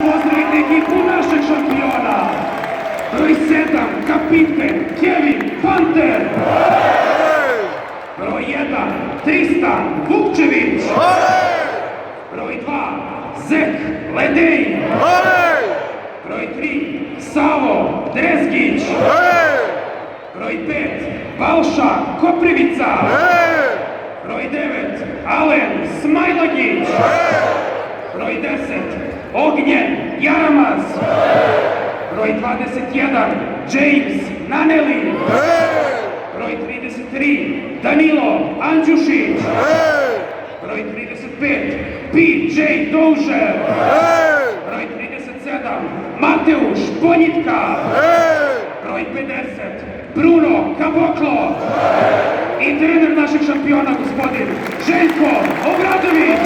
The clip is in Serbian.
pozdravite ekipu našeg šampiona. Broj 7, kapiten Kevin Panter. Broj 1, Tristan Vukčević. Broj 2, Zek Ledej. Broj 3, Savo Drezgić. Broj 5, Balša Koprivica. Broj 9, Alen Smajlagić. Broj 10, Ognjen Jaramaz. Broj 21, James Naneli. Broj 33, Danilo Andjušić. Broj 35, PJ Doužer. Broj 37, Mateuš Bonjitka. Broj 50, Bruno Kaboklo. I trener našeg šampiona, gospodin Željko Obradović.